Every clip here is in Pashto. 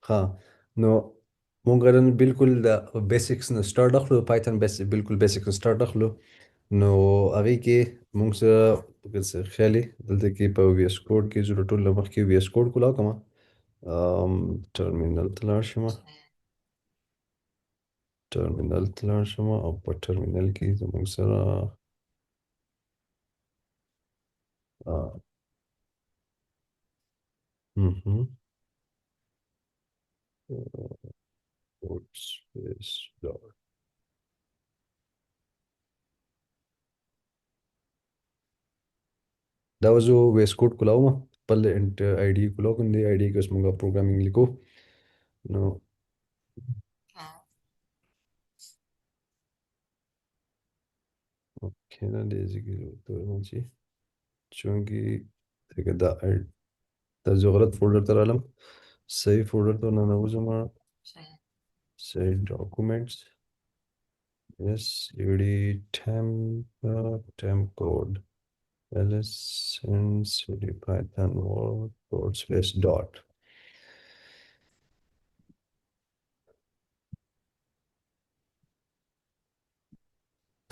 ها نو مونږ نن بالکل د بیسکس نه سٹارټ اخلو پایتون بیس بالکل بیسکس نه سٹارټ اخلو نو هغې کې مونږ سره که څه خیالي دلته کې په وي ایس کوډ کې زه د ټول نه مخکې وي ایس کوډ کولاو کړم ټرمینل ته لاړ شم ټرمینل ته لاړ شم او په ټرمینل کې زمونږ سره کوډ سپیس دا وزو ویس کوډ کولاوم خپل آی ډي کولاو کوم دی آی ډي کې اوس موږ پروګرامینګ لیکو نو اوکې دا دی ځکه چې چونکې دغه دا زه غلط فولډر ته رالم صحیح فولډر ته ننوځم صحیح ډاکومنټس یس ای ډي temp code ls and cd python word code space dot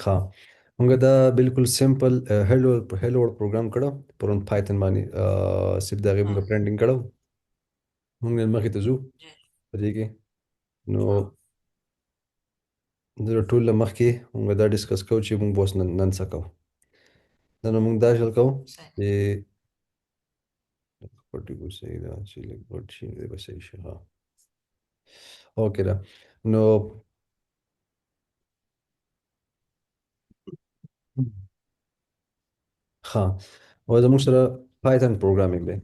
ها موږ دا بالکل سمپل هلو پروګرام کړو پرون پایتون باندې صرف دا غي موږ پرنټینګ کړو موږ نن مخې ته ځو په دې کې نو د ټول له مخکې موږ دا ډسکس کوو چې موږ اوس نن څه کوو نن موږ دا شل کوو چې پټي کو صحیح ده چې لږ پټ شي دی به صحیح شي ها اوکې دا نو ها او زموږ سره پایتون پروګرامینګ دی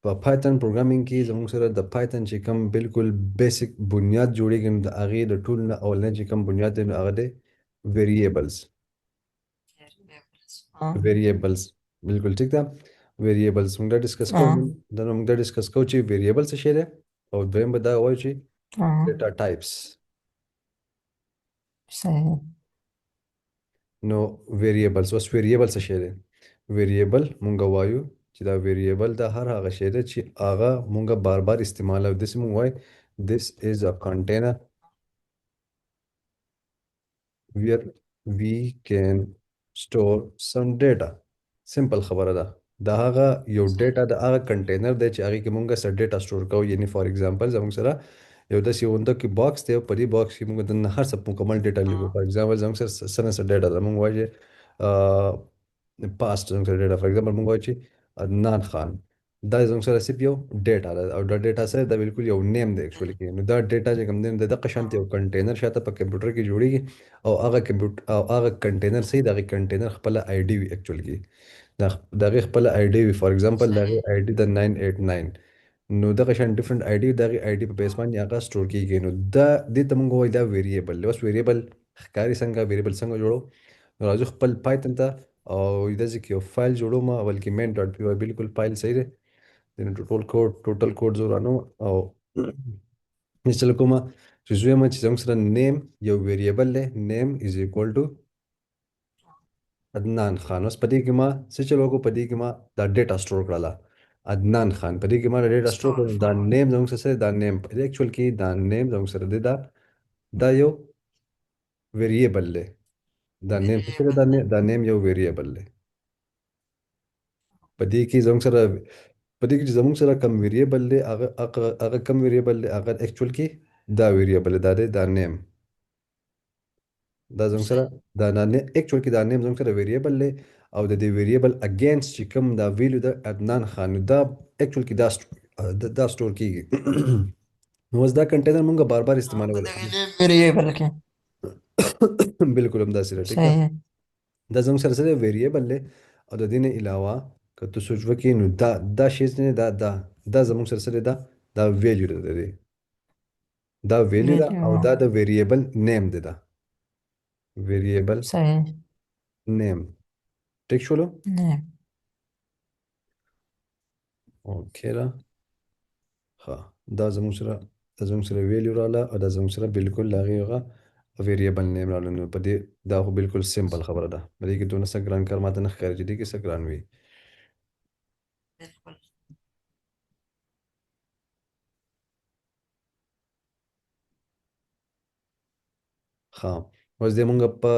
په پایتون پروګرامینګ کې زموږ سره د پایتون چې کوم بالکل بیسیک بنیاد جوړیږي نو د هغې د ټول نه اولنی چې کوم بنیاد دی نو هغه دی ویریبلز ویریبلز بالکل ټیک ده ویریبلز موږ دا ډسکس کوو دا موږ دا ډسکس کوو چې ویریبل څه شی دی او دویم به دا وایو چې ډیټا ټایپس صحیح نو ویریبلز اوس ویریبل څه شی دی ویریبل مونږ وایو چې دا ویریبل دا هر هغه شی دی چې هغه مونږ بار بار استعمالوو داسې مونږ وایو this is a container where we can store some data سمپل خبره ده دا هغه یو ډیټا د هغه کنټینر دی چې هغې کې مونږ څه ډیټا سټور کوو یعنی فار ایگزامپل زموږ سره یو داسې یونده کې باکس دی او په دې باکس کې مونږ دننه هر څه مکمل ډیټا لیکو فار ایگزامپل زموږ سره څه نه څه ډیټا ده مونږ وایو چې پاست زموږ سره ډیټا فار ایگزامپل مونږ وایو چې عدنان خان دا زموږ سره صرف یو ډیټا ده او دا ډیټا سره دا بالکل یو نیم دی ایکچولی کې نو دا ډیټا چې کوم دی د دغه شانتي یو کنټینر شاته په کمپیوټر کې جوړیږي او هغه کمپیوټر او هغه کنټینر صحیح دغه کنټینر خپل آی ډي وي ایکچولی کې د هغې خپل آی ډي وي فار ایگزامپل د هغې آی ډي د 989 نو دغه شان ډیفرنٹ آی ډي د هغې آی ډي په بیس باندې هغه سټور کیږي نو دا دې ته موږ وایو دا ویریبل اوس ویریبل ښکاري څنګه ویریبل څنګه جوړو نو راځو خپل پایتون ته او داسې کې یو فایل جوړو ما بلکې مین ډاټ پی واي بالکل فایل صحیح دی د ټوټل کوډ زه رانو او مثل کومه چې زه وایم چې زموږ سره نیم یو ویریبل دی نیم از اکوال ټو عدنان خان اوس په دې کې ما څه چل وکړو په دې کې ما دا ډیټا سټور کړله عدنان خان په دې کې ما دا ډیټا سټور کړل دا نیم زموږ سره دا نیم په دې اکچوال کې دا نیم زموږ سره دی دا یو ویریبل دی دا نیم څه دی دا نیم یو ویریبل دی په دې کې زموږ سره په دې کې چې زموږ سره کم ویریبل دی هغه کم ویریبل دی هغه اکچوال کې دا ویریبل دی دا نیم دا زموږ سره دا نه اکچوال کې دا نیم زموږ سره ویریبل دی او د دې ویریبل اگینست چې کوم دا ویلیو د عدنان خان نو دا اکچوال کې دا سټور کیږي نو اوس دا کنټینر مونږ بار بار استعمالولی ویریبل کې بالکل همداسې ده ټیک ده صحیح دا زموږ سره څه دی ویریبل دی او د دې نه علاوه که ته سوچ وکړې نو دا شی چې دی دا زموږ سره څه دی دا ویلیو دی د دې دا ویلیو ده او دا د ویریبل نیم دی دا ویریبل صحیح نیم ټیک شولو نه اوکې ده ښه دا زموږ سره ویلیو رااله او دا زموږ سره بالکل د هغې هغه ویریبل نیم رااله نو په دې دا خو بالکل سمپل خبره ده په دې کې دونه څه ګران کار ماته نه ښکاري چې دې کې څه ګران وي ها اوس دې مونږ په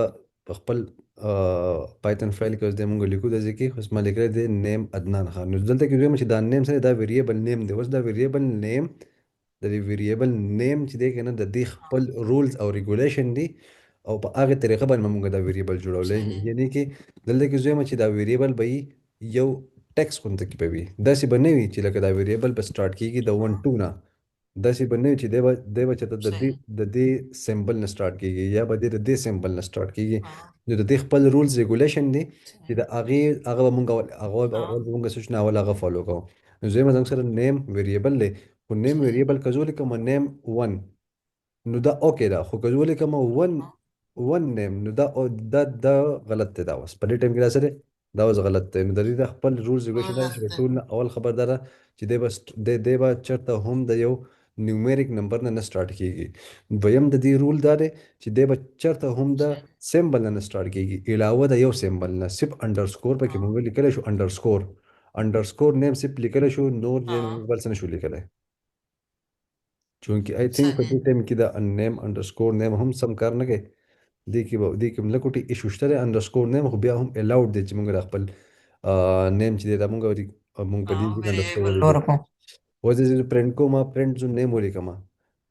خپل پایتون فایل کې اوس دې مونږ لیکو د ځکه اوس ما لیکل دي نیم عدنان خان. نو دلته کې دوی چې دا نیم سره دا ویریبل نیم دی. اوس دا ویریبل نیم د دې ویریبل نیم چې دی کنه د دې हाँ خپل رولز او ریګولیشن دي او په هغه طریقه باندې موږ دا ویریبل جوړولې. सही یعنی کې دلته کې زوی چې دا ویریبل به وي یو ټیکس غونډه کې به وي داسې به نه وي چې لکه دا ویریبل په سٹارټ کیږي د 1 हाँ 2 نه. داسې به نه وي چې دی به چې सही د دې سمبل نه سٹارټ کیږي یا به د دې سمبل نه سٹارټ کیږي. हाँ نو د دې خپل رولز ریګولیشن دي چې सही د هغه به موږ हाँ موږ سوچ نه اول هغه فالو کوو. نو زه مثلا سره نیم ویریبل دی خو نیم सही ویریبل کزول کوم نیم 1 نو دا اوکې ده خو کزول کوم 1 हाँ 1 نیم نو دا غلط دی. دا اوس په دې ټیم کې راځي دا اوس غلط دی. نو د دې د خپل رولز ریګولیشن دی چې गलत ټول نه اول خبردار چې دی به چرته هم د یو نیومریک نمبر نه سٹارټ کیږي. دویم د دې رول دا دی چې دی به چرته هم د सही سمبل نه سٹارټ کیږي علاوه د یو سمبل نه صرف انډرسکور پکې हाँ مونږ لیکل شو انډرسکور نیم صرف لیکل شو نور हाँ بل څه نه شو لیکل. چونکه آی تھنک په सही دې ټیم کې دا نیم انډرسکور نیم هم سم کار نه کوي. دې کې ملکوټي ایشو شته انډرسکور نیم خو بیا هم الاود دی چې موږ د خپل نیم چې دی دا موږ په دې हाँ کې انډرسکور वेरिएबल ولیکو. और को و زه پرنټ کوم پرنټ زو نیم ولیکم.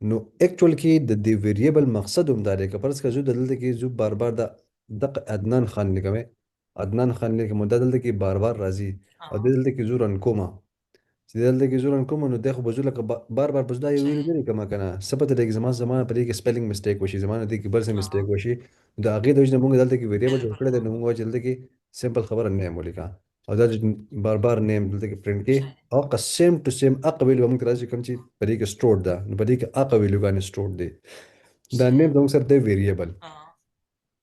نو اکچوال کې د دې ویریبل مقصد هم دا دی که فرض کړه زه دلته کې زو بار بار د عدنان خان لیکم عدنان خان لیکم دا دلته کې بار بار راځي او हाँ دلته کې زو رن کوم چې دلته کې زور کوم نو د خو بزو لکه بار بار بزدا یو ویل सही نه کوم کنه سپته د زمانه په دې کې سپیلینګ میسټیک وشي زمانه دې کې بل څه میسټیک हाँ وشي دا هغه د وجه نه موږ دلته کې ویریبل جوړ बिल्कुल کړی دی. نو موږ چې دلته کې سمپل خبره نه ولیکا او دا چې بار بار نیم دلته کې پرنٹ کې सही او قسم ټو سیم اقویل موږ راځي کوم چې په دې کې سٹور ده نو په دې کې اقویل باندې سٹور دی دا सही نیم زموږ سره دی ویریبل. हाँ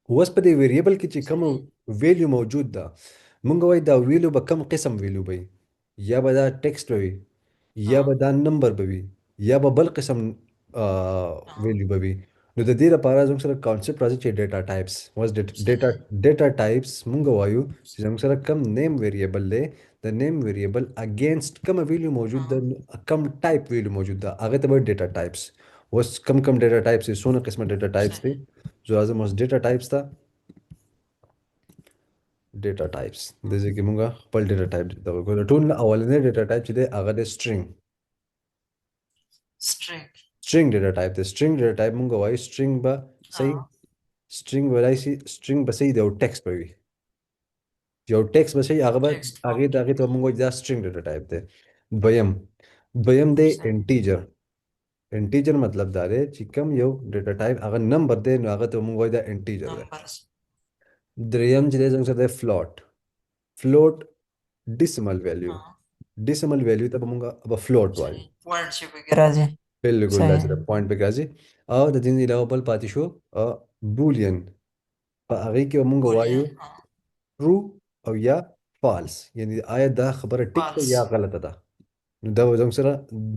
اوس په دې ویریبل کې چې کوم सही ویلیو موجود ده مونږ وایي دا ویلیو به کم قسم ویلیو وي یا به دا ټیکسټ وي یا به हाँ دا نمبر به وي یا به بل قسم हाँ ویلیو به وي. نو د دې لپاره زموږ سره کانسپټ راځي چې ډیټا ټایپس واز ډیټا सही ډیټا ټایپس مونږ وایو چې زموږ سره کم نیم ویریبل دی د نیم ویریبل اگینست کم ویلیو موجود ده हाँ کم ټایپ ویلیو موجود ده هغه ته به ډیټا ټایپس. اوس کم ډیټا ټایپس سونه قسمه ډیټا ټایپس دي सही زو لازم اوس ډیټا ټایپس ته ډیټا ټایپس د हाँ ځکه مونږ خپل ډیټا ټایپ د ټول نه اولنې ډیټا ټایپ چې دی هغه د स्ट्रिंग سټرینګ ډیټا ټایپ دی. سټرینګ ډیټا ټایپ مونږ وایو سټرینګ به صحیح हाँ سټرینګ ولای شي سټرینګ به صحیح دی او ټیکسټ به وي یو ټیکسټ به صحیح هغه به टेक्स्ट هغه د फॉर्मेट هغه ته مونږ وایو دا سټرینګ ډیټا ټایپ دی. دویم دویم دی सही انټیجر. انټیجر مطلب دا دی چې کم یو ډیټا ټایپ هغه نمبر دی نو هغه ته مونږ وایو دا انټیجر دی. नंबर्स دریم چې دی زموږ سره دی فلوټ. فلوټ ډیسیمل ویلیو हाँ ډیسیمل ویلیو ته به مونږ به فلوټ وایو. सही पॉइंट से वगैरह जी بالکل सही داسې د پوینټ پکې راځي او د دې نه علاوه بل پاتې شو بولین په هغې کې به مونږ وایو बुलियन हाँ ټرو او یا فالس یعنی آیا دا خبره ټیک ده फॉल्स یا غلطه ده. نو دا به زموږ سره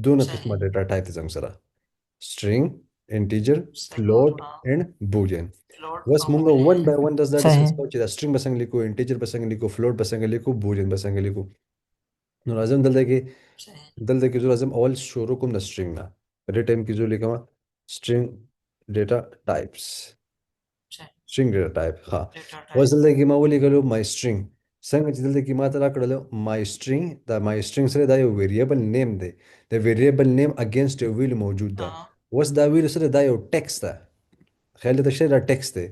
دونه قسمه सही ډیټا ټایپ دي زموږ سره سټرینګ انټیجر सही فلوټ हाँ اینډ بولین. फ्लोट بس और مونږ ون बुलियन بای ون داس دا सही ډسکس کوو چې دا سټرینګ به څنګه لیکو انټیجر به څنګه لیکو فلوټ به څنګه لیکو بولین به څنګه لیکو. نو راځم सही دلته کې زه راځم اول شروع کوم د سټرینګ نه په دې ټایم کې زه لیکم سټرینګ ډیټا ټایپس सही string data type ها डेटा اوس टाइप دلته کې ما ولیکلو my string څنګه چې دلته کې ما ته راکړل my string دا my string سره دا یو ویریبل نیم دی د ویریبل نیم اگینست یو ویل موجود ده. हाँ اوس دا ویل سره دا یو ټیکست ده خیال ته شي دا ټیکست دی.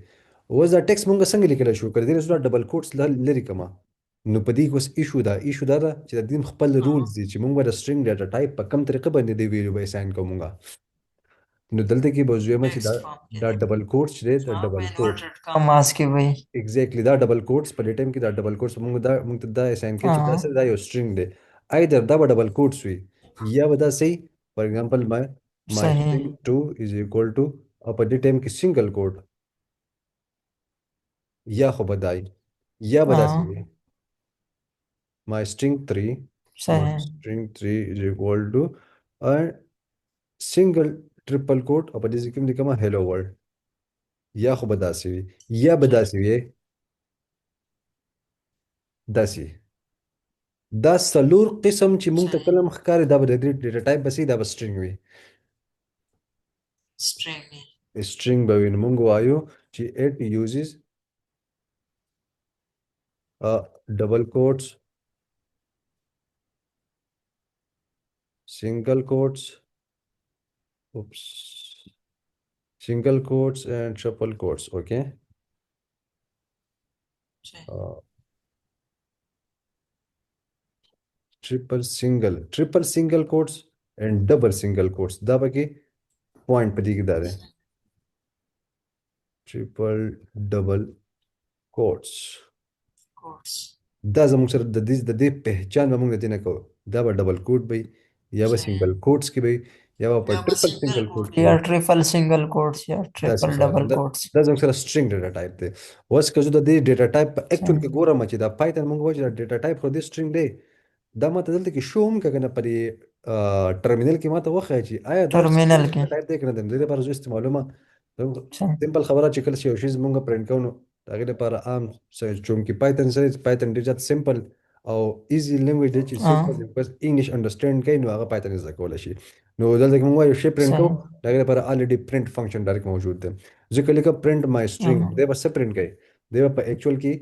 اوس دا ټیکست مونږ څنګه لیکل شو کړی دې سره ډبل کوټس لري کما نو په دې کې اوس ایشو دا ده چې د دې خپل رولز हाँ دي چې مونږ د string data type په کوم طریقه باندې دی ویلو به اساین کومه. نو دلته کې به زویم چې text form के دا लिए ډبل کوټس دی دا हाँ ډبل मैं کوټ इन्वर्टेड कॉमास की वही ایگزیکټلی دا ډبل کوټس په دې ټایم کې دا ډبل کوټس موږ ته دا اساین کې چې دا हाँ سره دا یو سټرینګ دی ایدر دا به ډبل کوټس وي یا به دا صحیح فار ایگزامپل my सही string 2 is equal to او په دې ټایم کې سنگل کوټ یا خو بدای یا به داسې हाँ وي my string 3 my सही string 3 is equal to سنگل ټریپل کوټ او په دې کې کوم لیکم hello world یا خو به داسې وي یا به सही داسې وي داسې دا څلور قسم چې مونږ ته सही کلم ښکاري دا به د ډیټا ټایپ بسې دا به سټرینګ وي. String string بوين مونږ وایو چې it uses double quotes, single quotes, oops, single quotes and triple quotes. Okay. صحيح. uh, triple single quotes and double single quotes دا پکې پوینټ پدې کې دا ده. صحيح. triple double quotes course. دا زموږ سره د دې پہچان به موږ د دې نه کوو. دا به ډبل کوټ وي یا به صحيح. سنگل کوټس کې وي یا به په या बस ټریپل सिंगल سنگل کوټ कोट्स کې या وي. Triple single quotes या داسې ट्रिपल خبره डबल ده. कोट्स. دا زموږ سره string data type دی. اوس که زه د دې ډیټا ټایپ په اکچوال صحيح. کې ګورم چې دا پایتن موږ وایو چې دا ډیټا ټایپ خو دې string دی. دا ماته دلته کې شو هم که نه په دې ټرمینل کې ماته وښایي چې آیا دا string terminal के. ډیټا ټایپ دی که نه دی. د دې لپاره زه استعمالومه صحيح. سمپل خبره چې کله چې یو شی مونږ پرنټ کوو نو د هغې لپاره عام چونکې پایتن سره پایتن ډېر زیات سمپل او ایزي لینګویج دی چې سمپل دی بس انګلیش انډرسټینډ کوي نو هغه پایتن زده کولی شي. نو دلته کې مونږ وایو شی پرنټ کوو صحيح. د هغې لپاره الریډي پرنټ فنکشن ډایرکټ موجود دی. زه که لیکم پرنټ مای سټرینګ دی به څه پرنټ کوي؟ دی به په اکچوال کې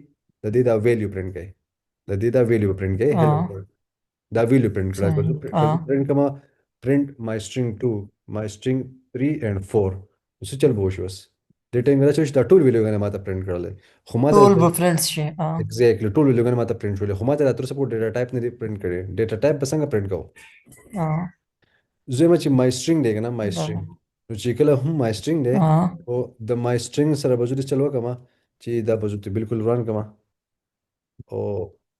د دې دا ویلیو پرنټ کوي. د دې دا ویلیو پرنټ کوي هیلو دا ویلیو پرنټ کړه. صحيح. که پرنټ کومه پرنټ مای سټرینګ 2 مای سټرینګ 3 اینڈ 4 څه چل به وشي اوس دې ټایم کې چې دا ټول ویلیوګانې ماته پرنټ کړلې خو ماته tool preference شي. ایگزیکټلی ټول ویلیوګانې ماته پرنټ شولې خو ماته دا تر اوسه پورې ډیټا ټایپ نه دی پرنټ کړی. ډیټا ټایپ به څنګه پرنټ کوو؟ زه یم چې مای سټرینګ دی که نه مای سټرینګ نو چې کله هم مای سټرینګ دی او د مای سټرینګ سره به زه دې چل وکړم چې دا به زه ورته بالکل وران کړم او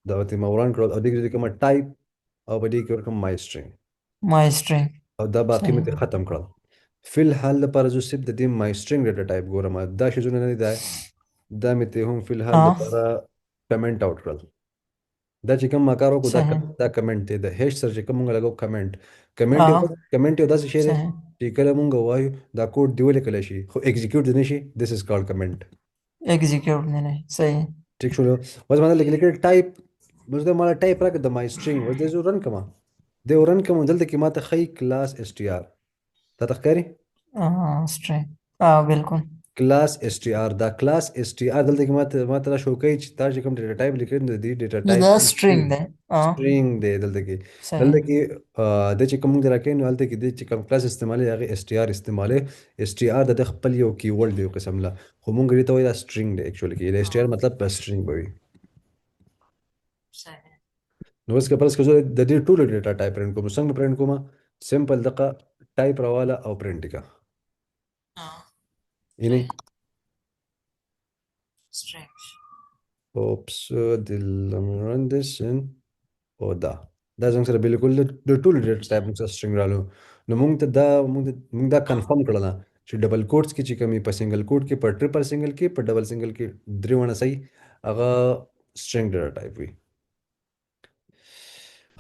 دا ورته ما وران کړل او دې کې کومه ټایپ او په دې کې ورکړم مای سټرینګ مای سټرینګ. او دا باقي مې صحیح. ته ختم کړل. فی الحال لپاره زه صرف د دې مای سټرینګ ډیټا ټایپ ګورم. دا شیزونه نه دي دا مې ته هم فی الحال لپاره کمنټ آوټ کړل. دا چې کوم ما کار وکړو صحیح. دا کمنټ دی. د هیش سره چې کوم موږ لګو کمنټ یو داسې شی دی صحیح. چې کله موږ وایو دا کوډ دی ولیکلی شي خو ایگزیکیوټ دی نه شي. دس از کالډ کمنټ. एग्जीक्यूट नहीं. صحیح. ٹھیک شو اوس باندې لیکل ټایپ اوس دا مالا ټایپ راکړه د مای سټرینګ اوس دې زه رن کوم دی رن کوم دلته کې ماته ښیي کلاس ایس ټي آر دا ته ښکاري string. बिल्कुल. Class S T R دا class S T آر دلته کې ماته را شو کوي چې تا چې کوم ډیټا ټایپ لیکل دی ډیټا ټایپ دا स्ट्रिंग ده. سټرینګ دی. دلته کې صحیح. د چې کوم دی راکې نو هلته کې د چې کوم کلاس استعمالي هغه اس ټي آر استعمالي. اس ټي آر د خپل یو کیورډ دی یو قسم لا خو مونږ دې ته وایي دا سټرینګ دی اکچولی کې د اس ټي آر مطلب بس سټرینګ به وي. صحیح. نو اوس که پرس که زه د دې ټولو ډیټا ټایپ پرنټ کوم څنګه پرنټ کوم سمپل دغه ټایپ راواله او پرنټ کا یعنی स्ट्रिंग. اوپس let me run this in او دا زموږ سره بالکل د ټولو ډیټا ټایپ موږ سره سټرینګ رالو. نو موږ دا کنفرم کړل چې ډبل کوټس کې چې کمی په سنگل کوټ کې په ټریپل سنگل کې په ډبل سنگل کې درې ونه صحیح هغه سټرینګ ډیټا ټایپ وي.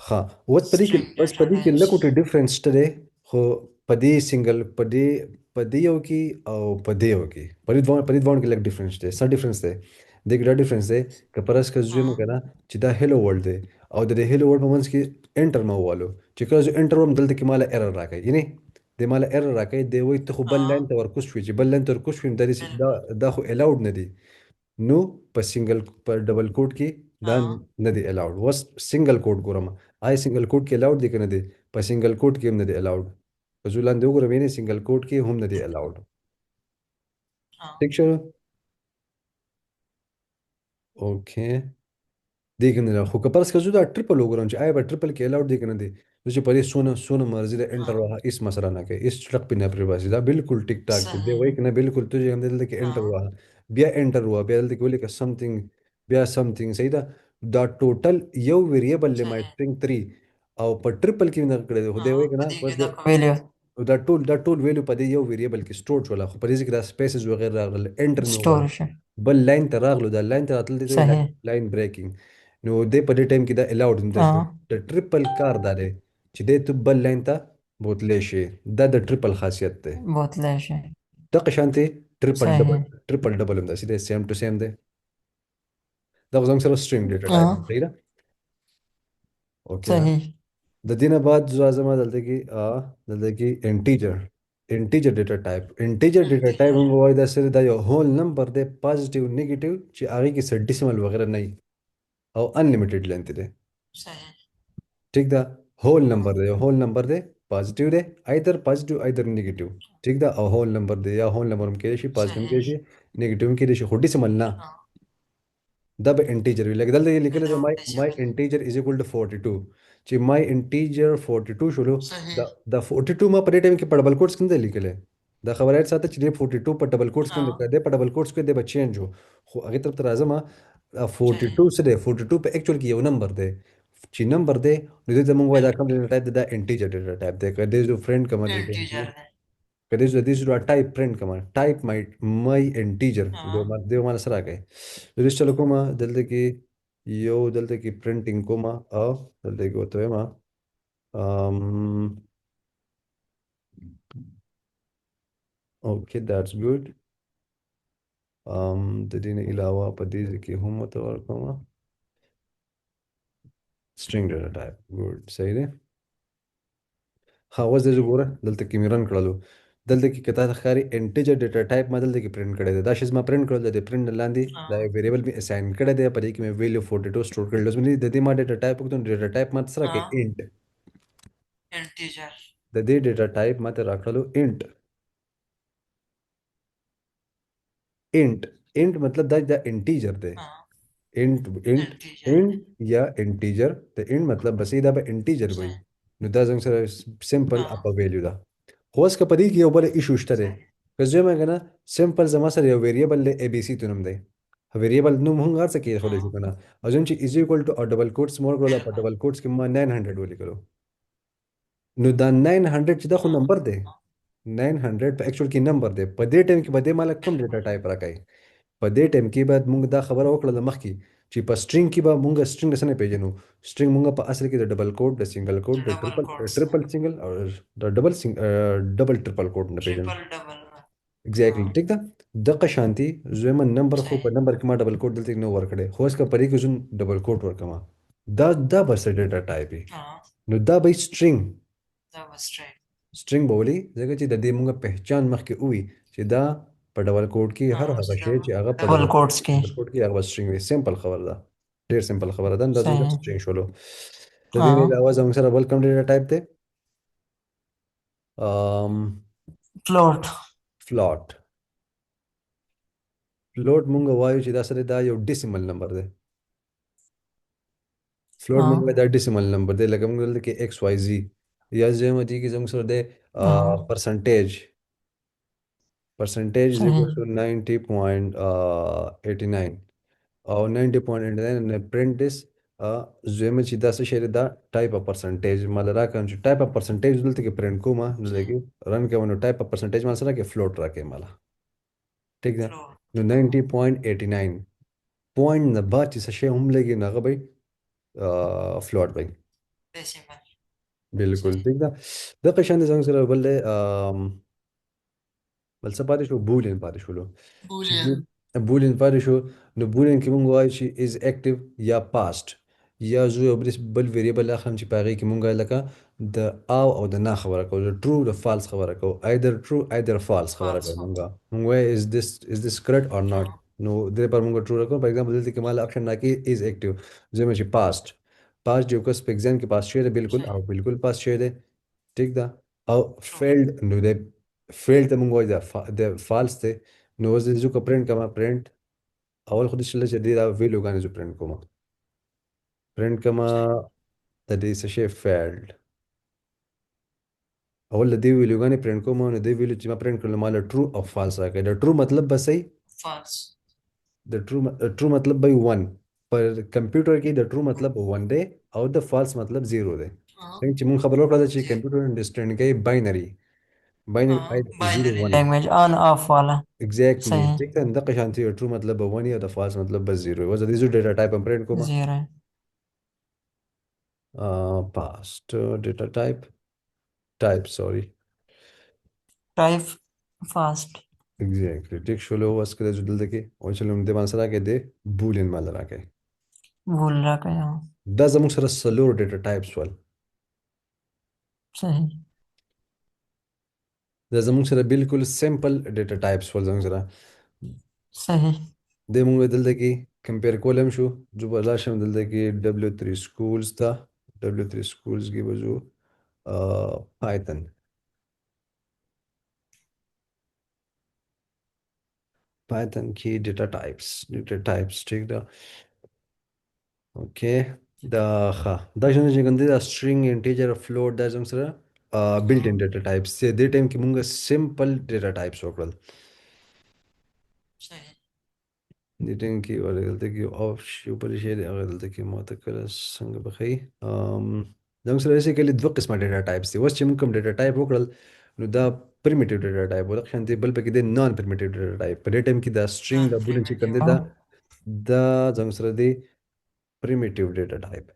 ها اوس په دې کې لکه ډیفرنس شته دی خو په دې سنگل په دې یو کې او په دې یو کې په دې دوه کې لږ ډیفرنس دی. څه ډیفرنس دی؟ د ګډ ډیفرنس دی که پرس که زویم کنه چې دا هلو ورلد دی او د هلو ورلد په منځ کې انټر ما والو چې کله زه انټر وم دلته کې مال ایرر راکړي یعنی د مال ایرر راکړي دی وای ته خو بل لاین ته ورکوس شوې چې بل لاین ته ورکوس شوې دا خو الاود نه دی. نو په سنگل په ډبل کوډ کې دا نه دی الاود. وس سنگل کوډ ګورم آی سنگل کوډ کې الاود دی کنه دی په سنگل کوډ کې هم نه دی الاود. په ځولان دی وګورم یعنی سنگل کوډ کې هم نه دی الاود. ٹھیک شو اوکې دی کنه خو که پرس که زه دا ټریپل وګورم چې آیا به ټریپل کې الاود دی کنه دی نو چې په دې سونه مرضی د انټر وها اس مسله نه کوي اس چټک پې نه پرې باسي دا بالکل ټیک ټاک دی. دی وایي کنه بالکل ته چې هم دلته کې انټر وها بیا انټر وها بیا دلته کې ولیکه سمثینګ بیا سمثینګ صحیح ده. دا ټوټل یو ویریبل دی مای سټرینګ 3 او په ټریپل کې نه کړی دی خو دی وایي کنه بس دا ټول ویلیو په دې یو ویریبل کې سٹور شول خو په دې کې دا سپیسز وغیرہ راغله انټر نو स्टोर شي. بل لاین ته راغلو دا لاین ته راتل دي صحیح. لاین بریکینګ نو دې په دې ټایم کې دا الاود نه د ټریپل کار دا دی چې دې ته بل لاین ته بوتلې شي. دا د ټریپل خاصیت دی. بوتلې شي. دغه شانتي ټریپل صحیح. ډبل هم دا سیده سیم ټو سیم دی. دا زموږ سره سټرینګ ډیټا ټایپ صحیح ده. اوکې صحیح. د دې نه بعد زه اعظم دلته کې انټیجر integer data type integer. हम वायदा सर दा यो होल नंबर दे पॉजिटिव नेगेटिव ची आगे की से डेसिमल वगैरह नहीं और अनलिमिटेड लेंथ दे सही। ठीक दा हाँ। होल नंबर दे पॉजिटिव दे पॉजिटिव आइदर नेगेटिव ठीक दा और होल नंबर दे या होल नंबर में केशी पॉजिटिव में सही। केशी नेगेटिव में केशी हो डेसिमल ना हाँ। दब इंटीजर like दल ये लिखले without my decimal. integer is equal to 42 ची my integer 42 शुलो सही। द 42 मा पर टाइम के डबल कोट्स किंदे लिखले द खबर है साथ ची 42 पर डबल कोट्स किंदे हाँ। कर दे पर डबल कोट्स के दे चेंज हो आगे तरफ तराजमा सही। 42 से दे 42 पे एक्चुअल की ये नंबर दे ची नंबर दे निदे तमंग वादा कम data type the integer data type दे कर दे जो फ्रेंड कमा दे इंटीजर है। this is a type print command type my integer हाँ। دو ما نسرع كي ليش لكم ما دلتك يو دلتك printing كوما أو دلتك وتوي ما um okay that's good تدين علاوة بديز كي هم توركما string data type good सही है हाँ वस दे जो गोरा दलतक की मिरन कड़लो दलतक की कता खरी इंटीजर डेटा टाइप में दलतक की प्रिंट करे दे दाशिस में प्रिंट कर दे प्रिंट लांदी दा हाँ। वेरिएबल में असाइन करे दे पर एक में वैल्यू 42 स्टोर कर लो उसमें दे दे मा डेटा टाइप को तो डेटा टाइप मत सरा के हाँ। Int integer. दे दे डेटा टाइप मत रख लो इंट इंट इंट मतलब द इंटीजर दे हाँ। इंट इंट इंटीजर है। इंट या इंटीजर ते इंट मतलब बस इदा पे इंटीजर भाई सही। नुदा जंग सर सिंपल हाँ। अपा वैल्यू दा होस का पदी की ऊपर इशू इश्तरे सही। कजे में कहना सिंपल जमा सर वेरिएबल ले एबीसी तुनम दे वेरिएबल नुम हंग आर सके खोले हाँ। शुकना अजून ची is equal to double quotes small करो बिल्कुल। डबल कोट्स की 900 बोली करो नुदा 900 चिदा खु हाँ। नंबर दे 900 एक्चुअल की नंबर दे पदे टाइम की पदे माला कम डेटा बिल्कुल। टाइप रखाई पदे टाइम की बाद मुंग दा खबर ओकला मखकी ची पर स्ट्रिंग की बा मुंग स्ट्रिंग दसने पेजनु स्ट्रिंग मुंग पर असल की डबल कोट द सिंगल कोट द डबल ट्रिपल कोट्स में। ट्रिपल सिंगल और द डबल ट्रिपल कोट न पेजनु ट्रिपल डबल में। एग्जैक्टली हाँ। ठीक था दक शांति जेमन नंबर खो सही। पर नंबर कमा डबल कोट दलते नो वर्क करे होस का परी कुछ डबल कोट वर्क कमा दा बस डेटा टाइप है हाँ। नो दा भाई स्ट्रिंग द स्ट्राइक। स्ट्रिंग बोली जगह ची ददी मुंगा पहचान मख के हुई ची दा पर डबल कोट की हर हाँ। हर शे ची आगा पर डबल कोट्स की। डबल कोट की आगा स्ट्रिंग हुई सिंपल खबर दा ढेर सिंपल खबर दा दा सही। स्ट्रिंग शोलो ददी ने हाँ। आवाज हम सर वेलकम डेटा टाइप थे फ्लोट। फ्लॉट फ्लोट मुंगा वायु ची दा सर दा यो डेसिमल नंबर दे फ्लोट मुंगा हाँ। दा डेसिमल नंबर दे लगे मुंगा के एक्स वाई जी या जे मती की जंग सर दे हाँ। परसेंटेज परसेंटेज इज सही। इक्वल टू 90.89 और 90.89 print this زي چی داسه شری دا type of percentage مال را کنه type of percentage دلته کې print کومه دلته सही। کې run کوم type of percentage مال سره کې float را کې مال ٹھیک ده फ्लोट। نو 90.89 پوینټ نه بعد چې څه شی هم لګي نه غبي float بي डेसिमल। بالکل सही। ٹھیک ده د قشان د څنګه سره بل بل څه پاتې شو بولین پاتې شولو چې बूलियन। بولین پاتې شو نو بولین کې مونږ وایو چې از اکټیو یا پاست یا زه یو بل ویریبل اخلم چې په هغې کې مونږ لکه د او د نه خبره کوو د ټرو د فالس خبره کوو ایدر ټرو ایدر فالس خبره फॉल्स کوو होता। مونږ وایو از دس کریکټ اور ناٹ हाँ। نو دې پر مونږ ټرو راکوو فار ایگزامپل دلته کې مال اپشن راکړي از اکټیو زه مې چې پاست یو کس په ایگزام کې پاس شوی دی بالکل او सही। بالکل پاس شوی دی ٹھیک ده او ट्रू। فیلډ نو د فیلډ ته مونږ وایو د فالس دی نو اوس د زو که پرنټ کما پرنټ اول خو د شله چې دی دا ویلو غانې زو پرنټ کوم پرنټ کما सही। د دې څه شی فیلډ اول د دې ویلو غانې پرنټ کوم نو دې ویلو چې ما پرنټ کړل مال ټرو او فالس راکړي د ټرو مطلب بس صحیح फॉल्स। د ټرو مطلب به 1 پر کمپیوټر کې د ټرو ट्रू। مطلب 1 دی او د فالس مطلب 0 دی हाँ। څنګه چې مون خبر ورکړه چې जी। کمپیوټر انډرسټینډ کوي باینری باینری हाँ। 0 बाइनरी 1 लैंग्वेज ऑन ऑफ वाला। एग्जैक्टली सही। ठीक है दقه شانتي ट्रू मतलब 1 या د فالس मतलब बस 0 was the data type हम print کومه zero. past data type sorry type fast. exactly ټیک شولو واس کده جو دلته کې او چې لوم د باندې راکې دی بولین مال راکې भूल रहा क्या। دا زموږ سره سلور ډیټا ټایپس ول सही। دا زموږ سره بالکل سمپل ډیټا ټایپس ول زموږ سره सही। د موږ دلته کې کمپیر کولم شو. جو به راشم دلته کې W3 schools ته. W3 schools کې به ځو Python. Python کې ډیټا ټایپس ټیک ده. اوکې دا ښه دا شنو چې کوم دی دا string integer float دا زموږ سره built in हाँ data types چې دې ټایم کې موږ سمپل ډیټا ټایپس وکړل. सही। دې ټایم کې ولې دلته کې اوف شو پر شي دی هغه دلته کې ماته کړه څنګه بخي زموږ سره بیسیکلی دوه قسمه ډیټا ټایپس دي. اوس چې موږ کوم ډیټا ټایپ وکړل نو دا پرمیټیو ډیټا ټایپ ولکه شانتي بل پکې دی نان پرمیټیو ډیټا ټایپ. په دې ټایم کې دا string नॉन دا بولن چې کوم प्रिमिटिव دی हाँ। دا زموږ سره دی پرمیټیو ډیټا ټایپ.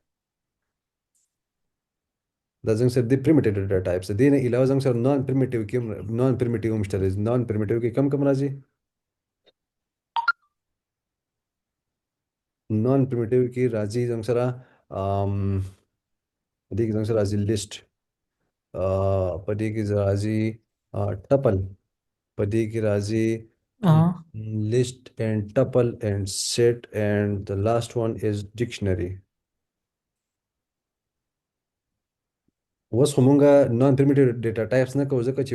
دا زموږ سره دی پرمیټیو ډیټا ټایپس دي نه علاوه زموږ سره نان پرمیټیو مشته دی. نان پرمیټیو کې کم کم راځي. نان پرمیټیو کې راځي زموږ سره دې کې زموږ سره راځي لیست. په دې کې راځي ټپل. په دې کې راځي हाँ list and tuple and set and the last one is dictionary. اوس خو مونږه نان پرمیټیو ډیټا ټایپس نه کوو ځکه چې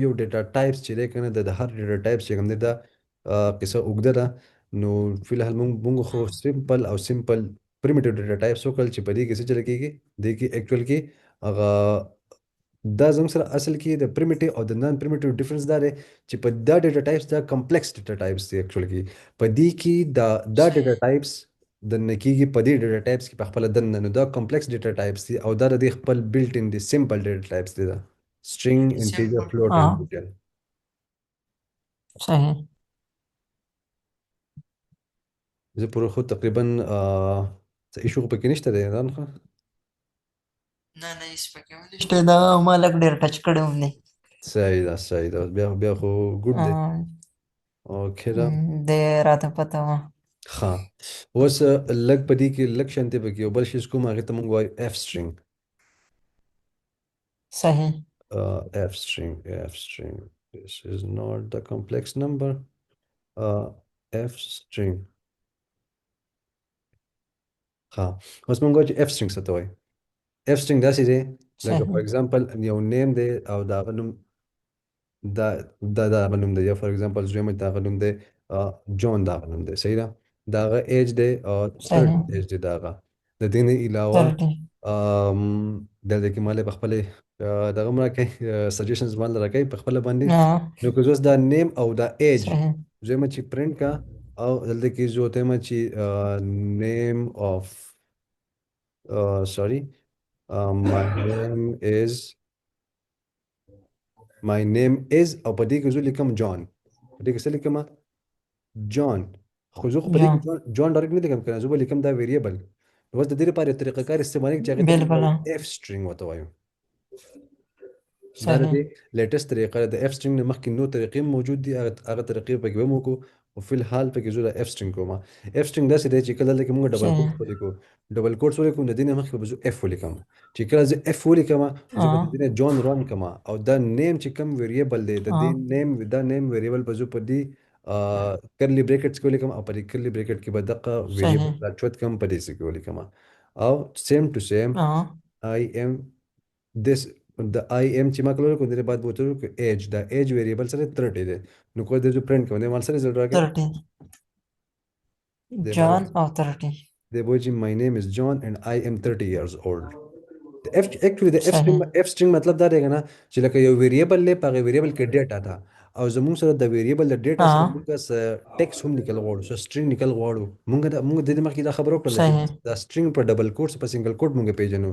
یو ډیټا ټایپس چې دی کنه د هر ډیټا ټایپس چې کوم دی دا قصه اوږده ده. نو فی الحال مونږ خو हाँ سمپل پرمیټیو ډیټا ټایپس وکړل چې په دې کې څه چل کېږي دې کې اکچوال کې هغه دا زموږ سره اصل کې د پرمیټیو او د نان پرمیټیو ډیفرنس دا دی چې په دا ډیټا ټایپس دا کمپلیکس ډیټا ټایپس دي اکچوال کې. په دې کې دا ډیټا सही। ټایپس د نکېږي په دې ډیټا ټایپس کې په خپل دننه نو دا کمپلیکس ډیټا ټایپس دي او دا د دې خپل بلټ ان دي سمپل ډیټا ټایپس دي. دا string integer simple float and हाँ boolean. सही। زه پوره خو تقریبا څه ایشو پکې نشته دی دا نه. ना ना इस पे क्यों लिस्ट है दा मालक डेर टच करे हमने। صحیح ده بیا خو ګډ دی. اوکې دا दे रहा था पता हुआ। ښه اوس لږ په دې کې لږ شانتي پکې یو بل شی کوم هغې ته موږ وایو اف string. सही। f string this is not the complex number. uh, f string ها اوس موږ وایو چې f string څه ته وایي. f string داسې دی لکه فور सही ایگزامپل یو نیم دی او د هغه نوم دا د هغه نوم دی. یا فور ایگزامپل زویم د هغه نوم دی جون د هغه نوم دی صحیح ده. د هغه ایج دی सही। 30 ایج دی د هغه. د دې نه علاوه 30 دلته کې مالې په خپلې دغه مړه کوي سجیشنز باندې راکوي په خپله باندې. हाँ نو که زه اوس دا نیم او دا ایج सही زویم چې پرنټ کا او دلته کې زه ته چې نیم اف sorry my name is او په دې کې زه لیکم جان. په دې کې څه لیکم جان. خو زه خو په دې کې جان جان ډایرکټ نه لیکم کنه زه به لیکم دا ویریبل. اوس د دې لپاره یو طریقه کار استعمالي چې هغه ته موږ बिल्कुल وایو हाँ اف سټرینګ ورته وایو. دا د सही دې لیټست طریقه ده. د اف سټرینګ نه مخکې نو طریقې موجود دي هغه طریقې پکې به موږ او فی الحال پکې زه د اف سټرینګ کوم. اف سټرینګ داسې دی چې کله لکه موږ ډبل सही کوټ ولیکو د دې نه مخکې به زه اف ولیکم. چې کله زه اف ولیکم زه به د دې हाँ نه جان ران کما او دا نیم چې کوم ویریبل دی د دې हाँ نیم ویریبل به زه په دې کرلی بریکټس کې ولیکم او په دې کرلی بریکټ کې به دغه सही ویریبل راچوت کم په دې کې ولیکم او سیم ټو سیم हाँ I am this د آی ایم چې ما کولو کو دې بعد بوتلو کې ایج دا ایج ویریبل سره 30 دی. نو کوی د جو پرنٹ کوي مال سره زړه راکې 30 د مال जॉन और 30 د بوجي my name is John and I am 30 years old. د اف اکچولی د सही اف سټرینګ مطلب دا دی کنه چې لکه یو ویریبل له پغه ویریبل کې ډیټا ده او زموږ سره د ویریبل د ډیټا سره हाँ موږ ټیکس هم لیکل غواړو سو سټرینګ لیکل غواړو. موږ د دې مخکې دا خبرو کړل چې सही دا سټرینګ په ډبل کوټس په سنگل کوټ موږ پیژنو.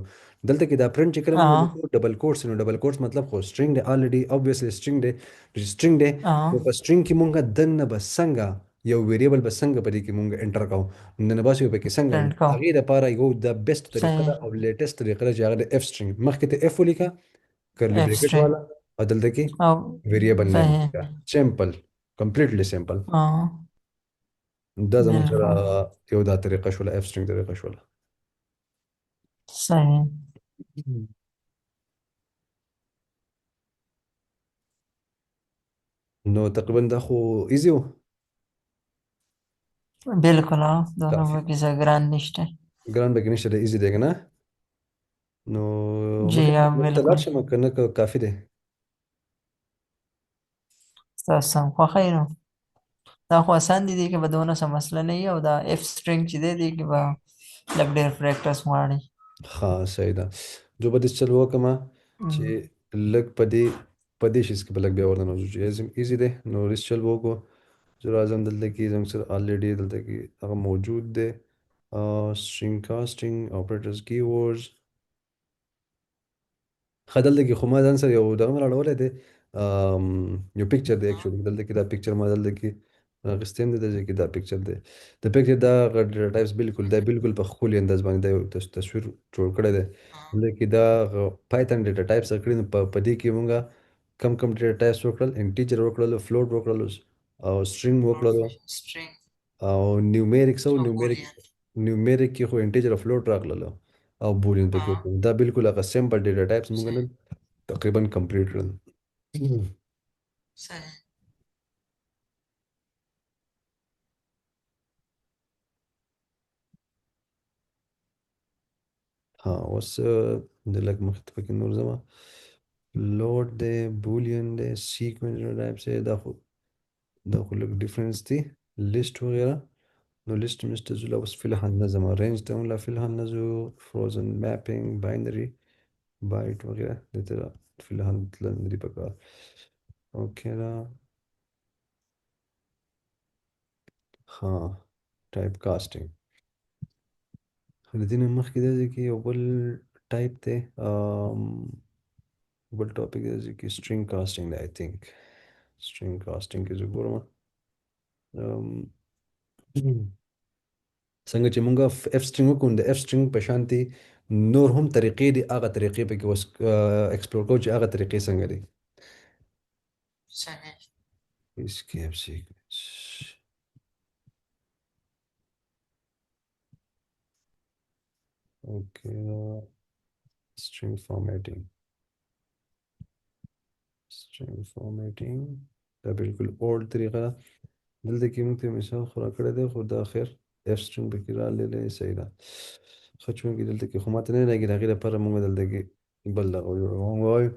دلته کې دا پرنٹ چې کړم موږ हाँ لیکو ډبل کوټس نو ډبل کوټس مطلب خو سټرینګ دی الریډي obviously سټرینګ دی. نو हाँ په سټرینګ کې موږ دنه به څنګه یو ویریبل به څنګه په دې کې موږ انټر کوو نن باسي په کې څنګه प्रिंट का هغه لپاره یو د بیسټ طریقه सही ده او لیټیسټ طریقه ده چې هغه د اف سټرینګ مخکې ته اف ولیکه کرلی بریکټ एक्स्ट्रा والا او دلته کې अब ویریبل نیم सही ولیکه. سمپل کمپلیټلی سمپل. हाँ دا زموږ سره बिल्कुल یو دا طریقه شوله اف سټرینګ طریقه شوله. सही نو تقریبا دا خو ایزی و. बिल्कुल हाँ, दोनों काफी में किसी ग्रांड लिस्ट है. ګران به کې نشته دی ایزی دی که نه. نو जी مخکې हाँ ته لاړ बिल्कुल. شم که نه، که کافي دی. तो सम خوښه نو دا خو آسان دي کې به دونه څه مسله نه وي او دا اف سټرینګ چې دی کې به لږ ډېر پریکټس غواړي. ها صحیح ده. جو به داسې چل وکړم چې ام، لږ په دې شیز کې به لږ بیا ورننوځو چې ایزي دی. نو ریس چل وکړو. زه راځم دلته کې زموږ سره آلریډي دلته کې هغه موجود دی. string casting operators keywords. ښه دلته کې خو ما ځان سره یو دغه مې راوړی دی. یو پکچر دی ها اکچولي دلته کې دا پکچر ما دلته کې اخیستی هم دی دلته کې دا پکچر دی. د پکچر دا ډیټا ټایپس بالکل دا بالکل په ښکلي انداز باندې دا یو تصویر جوړ کړی دی. ها دلته کې دا پایتن ډیټا ټایپس کړي نو په دې کې مونږه کم کم ډیټا ټایپس وکړل، انټیجر وکړل، فلوټ وکړل او سټرینګ وکړل स्ट्रिंग او نیومیریک سو او نیومیریک. بولیان. نیومیریک کې خو انټیجر او فلوټ راغلل او بولین پکې ها وکړل. دا بالکل هغه سمپل ډیټا ټایپس مونږ صحیح نن تقریبا کمپلیټ کړل. صحیح. ها اوس د لږ مخې ته پکې نور ځمه. فلوټ دی، بولین دی، سیکوینس ډیټا ټایپس دی. دا خو لږ ډیفرنس دی. لیست وغیره. نو لیست میسته ځو لا اوس فی الحال نه ځم، رینج ته هم لا فی الحال نه ځو. فروزن میپینګ باینري بایټ وغیره دې ته فی الحال تلل نه دي پکار. اوکې دا ها ټایپ کاسټینګ. د دې نه مخکې دی چې یو بل ټایپ دی، بل ټاپک دی چې سټرینګ کاسټینګ دی آی تھنک. سټرینګ کاسټینګ کې زه ګورم څنګه چې مونږ اف سټرینګ وکړو د اف سټرینګ په شانتي نور هم طریقې دي، هغه طریقې پکې اوس ایکسپلور کوو چې هغه طریقې څنګه دي. صحیح. اسکیپ سیکوینس. اوکې سټرینګ فارمیټینګ. string formatting دا بالکل اولد طریقه ده. دلته کې موږ ته مثال خو راکړی دی خو دا خیر اف string پکې راغلی صحیح ده. ښه چونکې دلته کې خو ماته نه لګي د هغې لپاره موږ دلته کې بل دغه وجوړوو. موږ وایو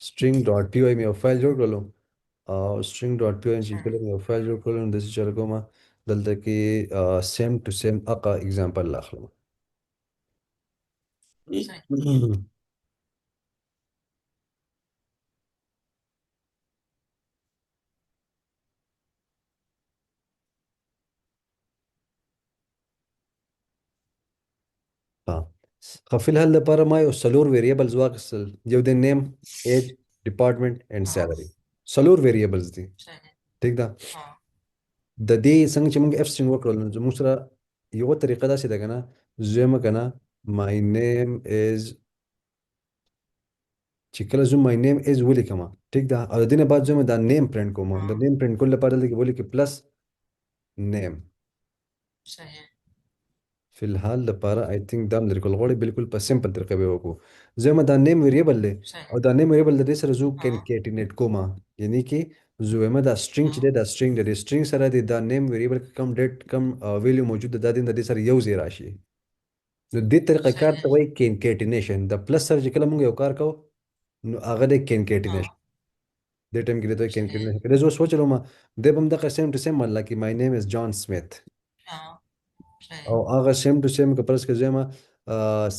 string ډاټ پی واي مې یو فایل جوړ کړلو او string ډاټ پی واي چې صحیح کله مې یو فایل جوړ کړلو نو داسې چل کوم دلته کې سیم ټو سیم اقا اگزامپل اخلم. صحیح. ها خو فی الحال لپاره ما یو څلور ویریبلز واخیستل. یو د نیم، ایج، ډپارټمنټ اینڈ ها سیلری. څلور ویریبلز دي. صحیح. ټیک ده. ها د دې څنګه چې موږ اف سټرینګ وکړل نو زموږ سره یوه طریقه داسې ده که نه. زه که نه مای نیم از چې کله زه مای نیم از ولیکم ټیک ده او د دې نه بعد زه دا نیم پرنټ کوم. د ها نیم پرنټ کولو لپاره دلته کې ولیکې پلس نیم. صحیح. فی الحال لپاره آی تھنک دا هم لري کول غواړي بالکل په سمپل طریقه به وکړو. زه دا نیم ویریبل دی او صحیح. دا نیم ویریبل د دې سره زه ها کنکیټینیټ کوم. یعنی کې زه وایم دا سټرینګ چې دی ها دا سټرینګ د دې سټرینګ سره دی دا نیم ویریبل کم ډیټ کم ویلیو موجود ده دا د دې سره یو ځای راشي. نو دې طریقه کار ته صحیح. وایي کنکیټینیشن. د پلس سره چې کله موږ یو کار کوو نو هغه دی کنکیټینیشن. ها دې ټایم کې د صحیح. کنکیټینیشن کړي. زه اوس سوچلم دی به هم دغه سیم ټو سیم مطلب کې مای نیم از جان سمیت ها او صحیح. هغه سیم ټو سیم که پرس کې زما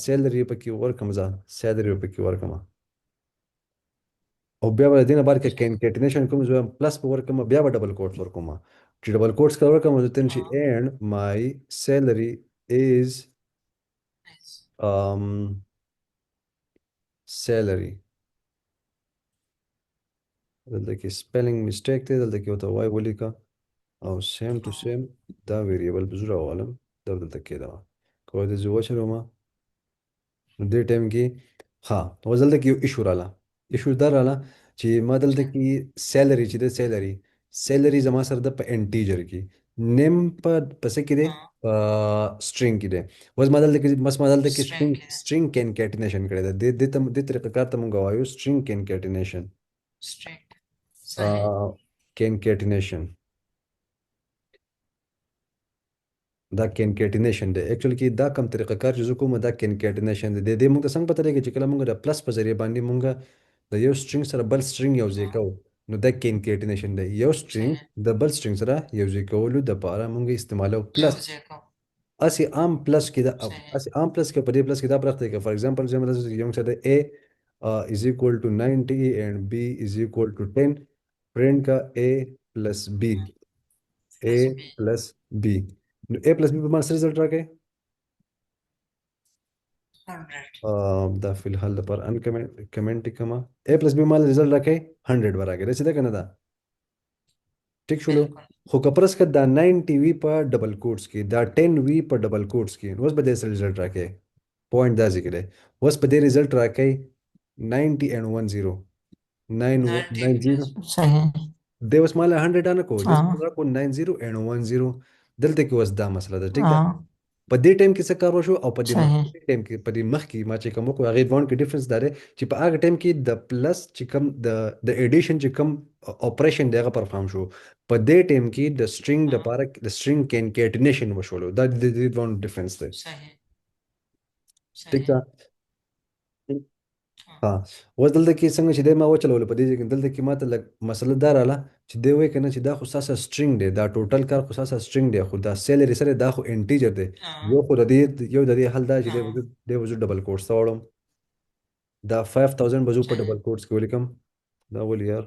سیلری پکې ورکم زه سیلری پکې ورکم او بیا به د دې نه بعد کې صحیح. کنکیټینیشن کوم زه پلس په ورکم بیا به ډبل کوټس ورکوم. چې ډبل کوټس کله ورکم نو تن شي ها اینڈ مای سیلری از nice. سیلری. دلته کې سپیلنګ میسټیک دی دلته کې ورته وای ولیکه او سیم ټو ها سیم دا ویریبل به زه راولم دا دلته کېده کوی د زه وچلوم نو دې ټایم کې ها اوس دلته کې یو ایشو رااله. ایشو دا رااله چې ما دلته صحیح. کې سیلری چې د سیلری زما سره د په انټیجر کې نیم په پسې کې دی ها په سټرینګ کې دی. اوس ما دلته کې स्ट्रिंग है. سټرینګ کنکیټینیشن کړی دی. دې طریقه کار ته مونږ وایو سټرینګ کنکیټینیشن. स्ट्रिंग सही। concatenation دا کنکیټینیشن دی اکچولی کې دا کم طریقه کار چې زه کوم دا کنکیټینیشن دی د دې موږ ته څنګه پته لګي چې کله موږ د پلس په ذریعه باندې موږ د یو سټرینګ سره بل سټرینګ یوځای हाँ کوو نو دا کنکیټینیشن دی یو سټرینګ सही। د بل سټرینګ سره یوځای کولو د پاره موږ استعمالو پلس यूज़ को اسی عام پلس کې دا सही। اسی عام پلس کې په دې پلس کې دا پرخته کې فار ایگزامپل چې موږ یو څه د a is equal to 90 and b is equal to 10 print کا a plus b a plus B plus b نو a plus b په ما سره رزلټ راکې 100 دا فی الحال لپاره ان کمنټ کما a پلس b مال رزلټ راکې 100 ورکې رسې ده کنه دا ټیک شولو बिल्कुल خو کپرس ک دا 90 وی په ډبل کوټس کې دا 10 وی په ډبل کوټس کې نو اوس به د رزلټ راکې پوینټ دا ذکر دی اوس په دې رزلټ راکې 90 and 10 90 990 सही। دی اوس مال 100 نه کو جس हाँ کو 90 and 10 دلته کې اوس دا مسله ده ټیک ده हाँ په دې ټایم کې څه کار وشو او په دې सही। ټایم کې په دې مخ کې ما چې کوم کو هغه وان کې ډیفرنس داره چې په هغه ټایم کې د پلس چې کوم د ایډیشن چې کوم اپریشن دغه پرفارم شو په دې ټایم کې د سټرینګ د हाँ پاره د سټرینګ کنکیټینیشن وشولو دا د دې وان ډیفرنس دی सही ټیک सही। ده हाँ ها اوس دلته کې څنګه چې د ما وچلول په دې کې دلته کې ماته لګ مسله دار اله چې دی وای کنه چې دا خو ساسه سټرینګ دی دا ټوټل کار خو ساسه سټرینګ دی خو دا سیلری سره دا خو انټیجر دی یو हाँ خو د دې یو د دې حل دا چې हाँ دی وجود ډبل کوټس ته وړم دا 5000 بزو په सही ډبل کوټس کې ولیکم دا ول یار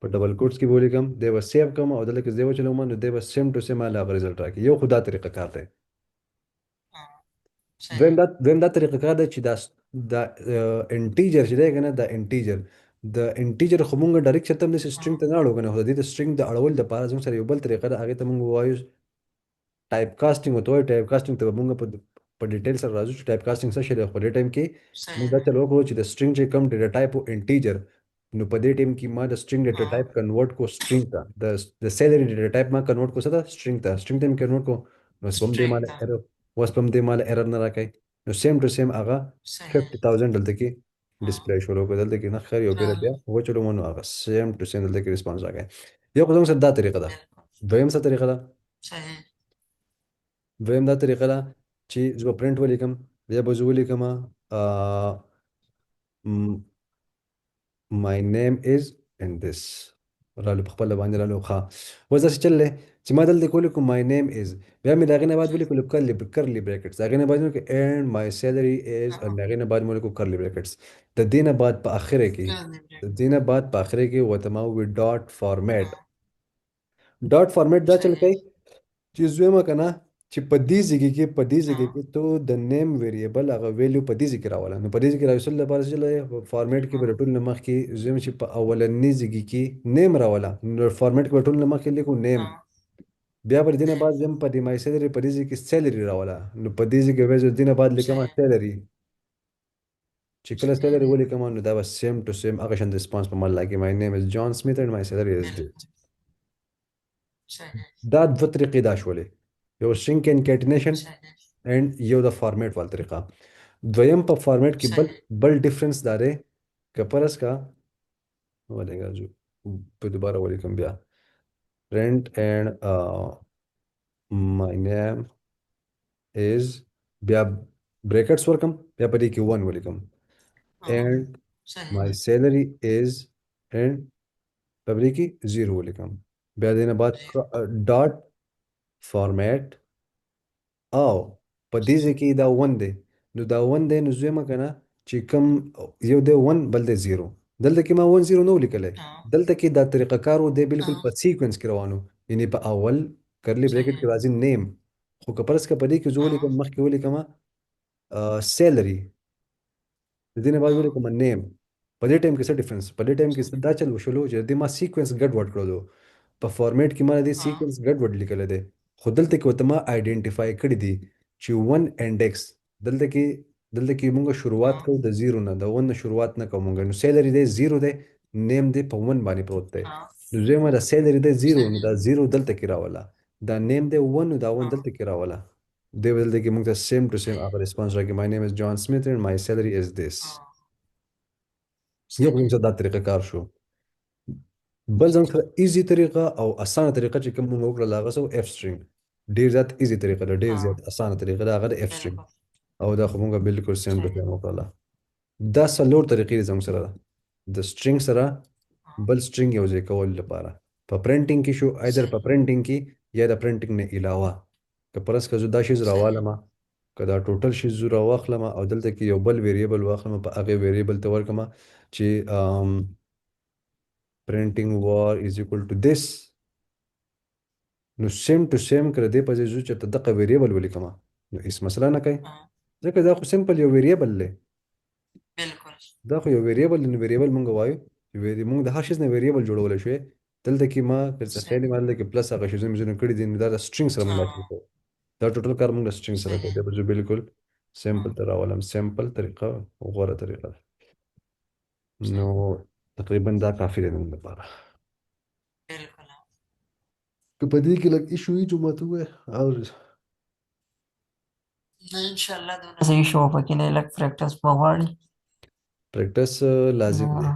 په ډبل کوټس کې ولیکم دی و سیو کوم او دلته کې دی وچلوم نو دی و سیم ټو سیم علاوه رزلټ راکې یو خدا طریقه کار دی हाँ دویم सही دا دویم دا طریقه کار دی چې دا انټیجر چې دی کنه دا انټیجر د انټیجر خو مونږ ډایرکټ چرته د سټرینګ हाँ ته نه اړو کنه خو د دې د سټرینګ د اړول د پاره زموږ سره یو بل طریقه ده هغه ته مونږ وایو ټایپ کاسټینګ وته وایي ټایپ کاسټینګ ته مونږ په ډیټیل سره راځو چې ټایپ کاسټینګ څه شی دی خو دې ټایم کې सही مونږ دا چل وکړو چې د سټرینګ چې کوم ډیټا ټایپ او انټیجر نو په دې ټایم کې ما د سټرینګ ډیټا ټایپ हाँ کنورټ کو سټرینګ ته د سیلری ډیټا ټایپ ما کنورټ کو څه ده سټرینګ ته سټرینګ ته کنورټ کو نو سپم دې स्ट्रिंग مال था ایرر وسپم دې مال ایرر نه راکای نو سیم ټو سیم هغه सही 50000 دلته کې हाँ ډسپلی شروع کړل دلته کې نه خیر یو پیره हाँ بیا و چلو مونږ هغه سیم ټو سیم دلته کې ریسپانس راغی یو قدم سره دا طریقه ده बिल्कुल دویم څه طریقه ده सही دویم دا طریقه ده چې زه به پرنټ ولیکم بیا به زه ولیکم my name is in this رالو په خپل باندې رالو ښه اوس داسې چل دی چې ما دلته کې ولیکم my name is بیا مې د هغې نه بعد ولیکلو کرلی بریکټس د هغې نه بعد مې ولیکو and my salary is and د हाँ هغې نه بعد مې ولیکو کرلی بریکټس د دې نه بعد په آخره کې करने د ब्रेक دې نه بعد په آخره کې ورته ما وویل ډاټ فارمیټ हाँ ډاټ فارمیټ دا چل सही کوي چې زویمه کنه چې په دې ځای کې په دې ځای हाँ کې ته د نیم ویریبل هغه ویلیو په دې ځای کې راوله نو په دې ځای کې راوصل لپاره چې فارمیټ کې به हाँ د ټول نه مخکې زویم چې په اولنی ځای کې نیم راوله نو فارمیټ کې به ټول نه مخکې لیکو نیم हाँ بیا پر دې نه नेम بعد زم په دې مای سیلری په دې ځای کې سیلری راوله نو په دې ځای کې به زه دې نه بعد لیکم सही سیلری چې کله सही سیلری ولیکم نو دا به سیم ټو سیم هغه شان ریسپانس په مال لګي مای نیم از جان سمیت اینڈ مای سیلری از बिल्कुल دس सही دا دوه طریقې دا شولې یو string concatenation सही اینڈ یو د فارمیټ وال طریقه دویم په فارمیټ کې सही بل ډیفرنس دا دی که پرس کا ولګا جو په دوباره ولیکم بیا print and my name is بیا brackets ورکم بیا په دې کې 1 ولیکم हाँ and सही my salary is and په دې کې 0 ولیکم بیا دې نه بعد जीरो ډاټ فارمیټ او په دې ځای کې دا 1 دی نو دا 1 دی نو زویمه کنه چې کوم یو دی 1 بل دی 0 دلته کې ما 1 0 نو لیکلی हाँ دلته کې دا طریقه کار و دی بالکل हाँ په سیکوینس کې روانو یعنی په اول کرلی بریکټ کې सही راځي نیم خو که پرس که په دې کې زه हाँ ولیکم مخکې ولیکم سیلری د دې نه بعد हाँ ولیکم نیم په دې ټایم کې څه ډیفرنس په دې ټایم کې सही دا چل وشلو چې د ما سیکوینس ګډ وډ کړو په فارمیټ کې ما د हाँ سیکوینس ګډ وډ لیکل دي خو دلته کې وته ما آیډنټیفای کړی دي چې 1 انډیکس دلته کې موږ شروعات हाँ کوو د 0 نه د 1 نه شروعات نه کوو موږ نو سیلری دی 0 دی نیم دی په 1 باندې پروت دی हाँ نو زما د سیلری دی 0 نو सही دا 0 دلته کې راولا دا نیم دی 1 نو دا 1 हाँ دلته کې راولا دی دلته کې موږ ته سیم ټو سیم सही هغه ریسپانس راکې مای نیم از جان سمیت اینڈ مای سیلری از دیس हाँ یو सही کوم څه دا طریقه کار شو بل زموږ سره ایزي طریقه او اسانه طریقه چې کوم موږ وکړل هغه سو اف سټرینګ. ډیر زیات ایزي طریقه ده، ډیر زیات हाँ اسانه طریقه ده، هغه د اف سټرینګ. बिल्कुल او دا خو موږ بالکل سیم ټو सही سیم وکړله. دا څلور طریقې دي زموږ سره د سټرینګ سره हाँ بل سټرینګ یو ځای کولو لپاره. په پرنټینګ کې شو، ایدر په सही پرنټینګ کې یا د پرنټینګ نه علاوه. که پرس که زه دا شیز सही راوالم، که دا ټوټل شیز زه راواخلم او دلته کې یو بل ویریبل واخلم، په هغه ویریبل ته ورکم چې printing var is equal to this. نو سیم ټو سیم کړه دې په ځای زو چې ته دغه ویریبل ولیکم، نو هیڅ مسله نه کوي. हाँ ځکه دا خو سمپل یو ویریبل دی. बिल्कुल دا خو یو ویریبل دی، نو ویریبل مونږ وایو چې مونږ د هر شي نه ویریبل جوړولی شوی. دلته کې ما که څه خیالي सही ما دلته کې پلس هغه شیزونه مې کړي دي، نو دا د سټرینګ سره مونږ اچول हाँ کوو. دا ټوټل کار مونږ د سټرینګ سره کوو. सही دا به زه بالکل سمپل हाँ ته راولم. سمپل طریقه غوره طریقه ده. نو सही تقریبا دا کافي دی زموږ لپاره. बिल्कुल हाँ که په دې کې لږ ایشو وي جو ماته ووایه. او नहीं इंशाल्लाह दोनों सही शो पकी नहीं लग प्रैक्टिस पवाड़ी پریکټس لازم نو دی.